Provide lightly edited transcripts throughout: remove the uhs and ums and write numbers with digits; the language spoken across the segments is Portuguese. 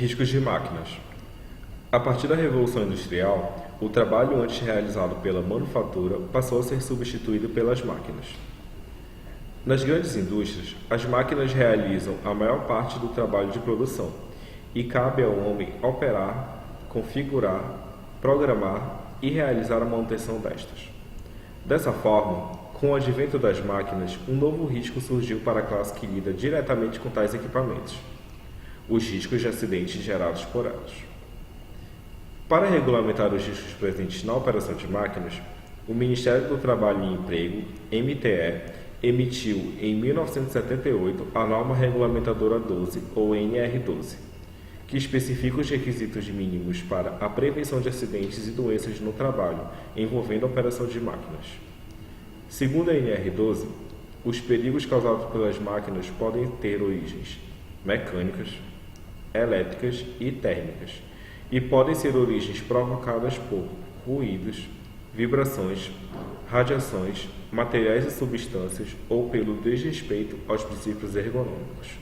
Riscos de máquinas. A partir da Revolução Industrial, o trabalho antes realizado pela manufatura passou a ser substituído pelas máquinas. Nas grandes indústrias, as máquinas realizam a maior parte do trabalho de produção e cabe ao homem operar, configurar, programar e realizar a manutenção destas. Dessa forma, com o advento das máquinas, um novo risco surgiu para a classe que lida diretamente com tais equipamentos: os riscos de acidentes gerados por elas. Para regulamentar os riscos presentes na operação de máquinas, o Ministério do Trabalho e Emprego, MTE, emitiu em 1978 a Norma Regulamentadora 12, ou NR12, que especifica os requisitos mínimos para a prevenção de acidentes e doenças no trabalho envolvendo a operação de máquinas. Segundo a NR12, os perigos causados pelas máquinas podem ter origens mecânicas, elétricas e térmicas, e podem ser origens provocadas por ruídos, vibrações, radiações, materiais e substâncias ou pelo desrespeito aos princípios ergonômicos.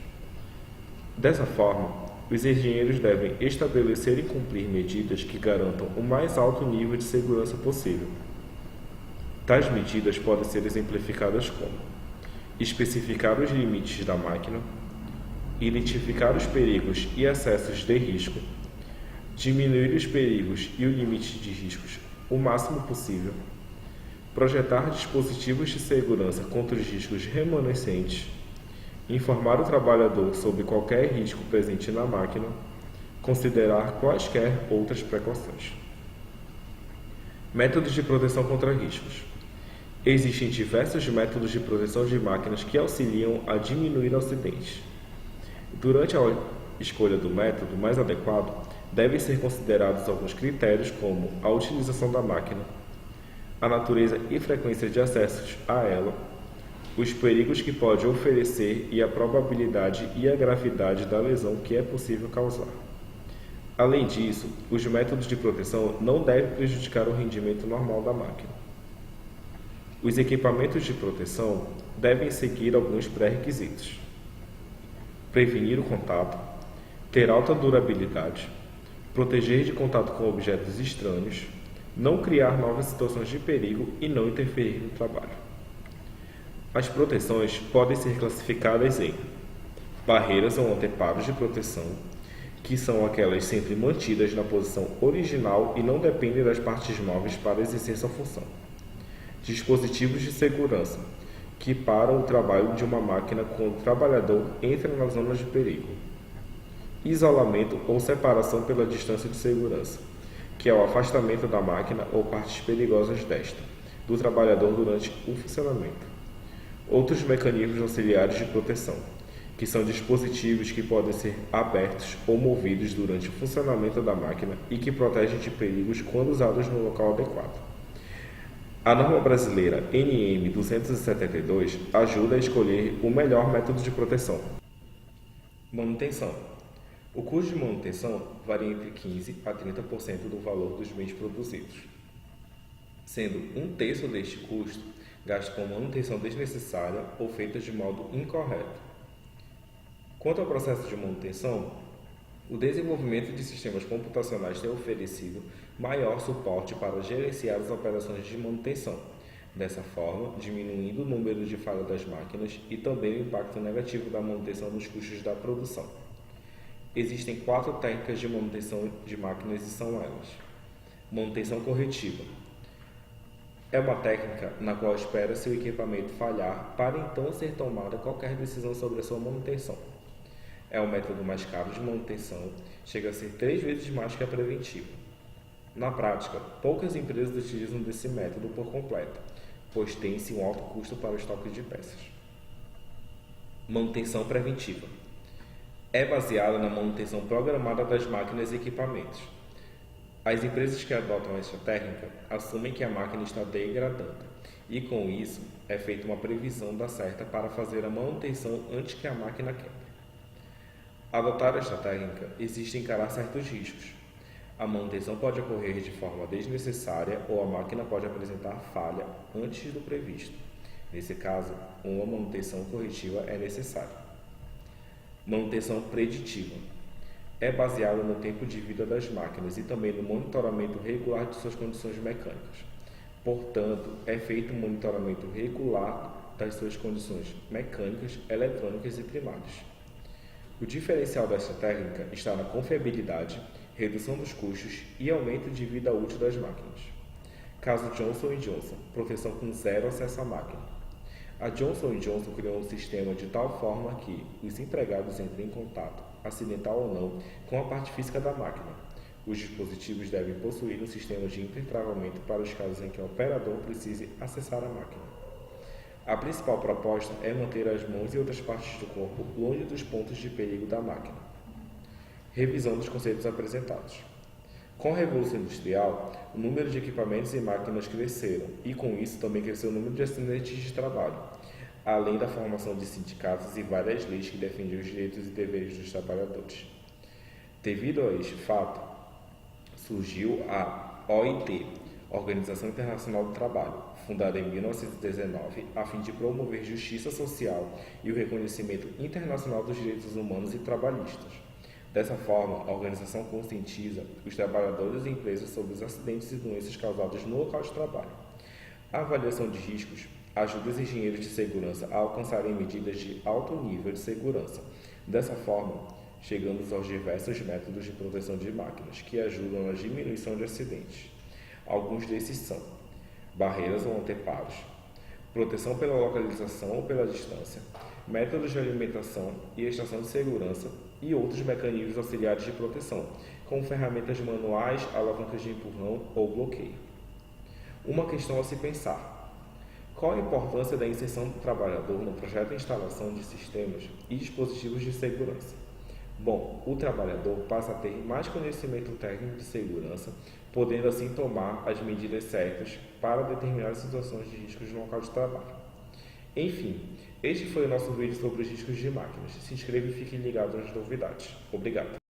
Dessa forma, os engenheiros devem estabelecer e cumprir medidas que garantam o mais alto nível de segurança possível. Tais medidas podem ser exemplificadas como: especificar os limites da máquina, identificar os perigos e excessos de risco, diminuir os perigos e o limite de riscos o máximo possível, projetar dispositivos de segurança contra os riscos remanescentes, informar o trabalhador sobre qualquer risco presente na máquina, considerar quaisquer outras precauções. Métodos de proteção contra riscos. Existem diversos métodos de proteção de máquinas que auxiliam a diminuir acidentes. Durante a escolha do método mais adequado, devem ser considerados alguns critérios como a utilização da máquina, a natureza e frequência de acessos a ela, os perigos que pode oferecer e a probabilidade e a gravidade da lesão que é possível causar. Além disso, os métodos de proteção não devem prejudicar o rendimento normal da máquina. Os equipamentos de proteção devem seguir alguns pré-requisitos: prevenir o contato, ter alta durabilidade, proteger de contato com objetos estranhos, não criar novas situações de perigo e não interferir no trabalho. As proteções podem ser classificadas em barreiras ou anteparos de proteção, que são aquelas sempre mantidas na posição original e não dependem das partes móveis para exercer sua função. Dispositivos de segurança, que param o trabalho de uma máquina quando o trabalhador entra na zona de perigo. Isolamento ou separação pela distância de segurança, que é o afastamento da máquina ou partes perigosas desta, do trabalhador durante o funcionamento. Outros mecanismos auxiliares de proteção, que são dispositivos que podem ser abertos ou movidos durante o funcionamento da máquina e que protegem de perigos quando usados no local adequado. A norma brasileira NM 272 ajuda a escolher o melhor método de proteção. Manutenção. O custo de manutenção varia entre 15% a 30% do valor dos bens produzidos, sendo um terço deste custo gasto com manutenção desnecessária ou feita de modo incorreto. Quanto ao processo de manutenção, o desenvolvimento de sistemas computacionais tem oferecido maior suporte para gerenciar as operações de manutenção, dessa forma diminuindo o número de falhas das máquinas e também o impacto negativo da manutenção nos custos da produção. Existem 4 técnicas de manutenção de máquinas e são elas: manutenção corretiva. É uma técnica na qual espera-se o equipamento falhar para então ser tomada qualquer decisão sobre a sua manutenção. É o método mais caro de manutenção, chega a ser 3 vezes mais que a preventiva. Na prática, poucas empresas utilizam desse método por completo, pois tem-se um alto custo para o estoque de peças. Manutenção preventiva. É baseada na manutenção programada das máquinas e equipamentos. As empresas que adotam esta técnica assumem que a máquina está degradando e, com isso, é feita uma previsão da certa para fazer a manutenção antes que a máquina quebre. Adotar esta técnica exige encarar certos riscos. A manutenção pode ocorrer de forma desnecessária ou a máquina pode apresentar falha antes do previsto. Nesse caso, uma manutenção corretiva é necessária. Manutenção preditiva. é baseado no tempo de vida das máquinas e também no monitoramento regular de suas condições mecânicas. Portanto, é feito um monitoramento regular das suas condições mecânicas, eletrônicas e primárias. O diferencial desta técnica está na confiabilidade, redução dos custos e aumento de vida útil das máquinas. Caso Johnson Johnson, proteção com zero acesso à máquina. A Johnson Johnson criou um sistema de tal forma que os empregados entrem em contato, acidental ou não, com a parte física da máquina. Os dispositivos devem possuir um sistema de intertravamento para os casos em que o operador precise acessar a máquina. A principal proposta é manter as mãos e outras partes do corpo longe dos pontos de perigo da máquina. Revisão dos conceitos apresentados. Com a Revolução Industrial, o número de equipamentos e máquinas cresceram e, com isso, também cresceu o número de acidentes de trabalho, além da formação de sindicatos e várias leis que defendem os direitos e deveres dos trabalhadores. Devido a este fato, surgiu a OIT, Organização Internacional do Trabalho, fundada em 1919 a fim de promover justiça social e o reconhecimento internacional dos direitos humanos e trabalhistas. Dessa forma, a organização conscientiza os trabalhadores e empresas sobre os acidentes e doenças causados no local de trabalho. A avaliação de riscos ajuda os engenheiros de segurança a alcançarem medidas de alto nível de segurança. Dessa forma, chegamos aos diversos métodos de proteção de máquinas que ajudam na diminuição de acidentes. Alguns desses são barreiras ou anteparos, proteção pela localização ou pela distância, métodos de alimentação e extração de segurança e outros mecanismos auxiliares de proteção, como ferramentas manuais, alavancas de empurrão ou bloqueio. Uma questão a se pensar: qual a importância da inserção do trabalhador no projeto de instalação de sistemas e dispositivos de segurança? Bom, o trabalhador passa a ter mais conhecimento técnico de segurança, podendo assim tomar as medidas certas para determinadas situações de riscos no local de trabalho. Enfim, este foi o nosso vídeo sobre os riscos de máquinas. Se inscreva e fique ligado nas novidades. Obrigado.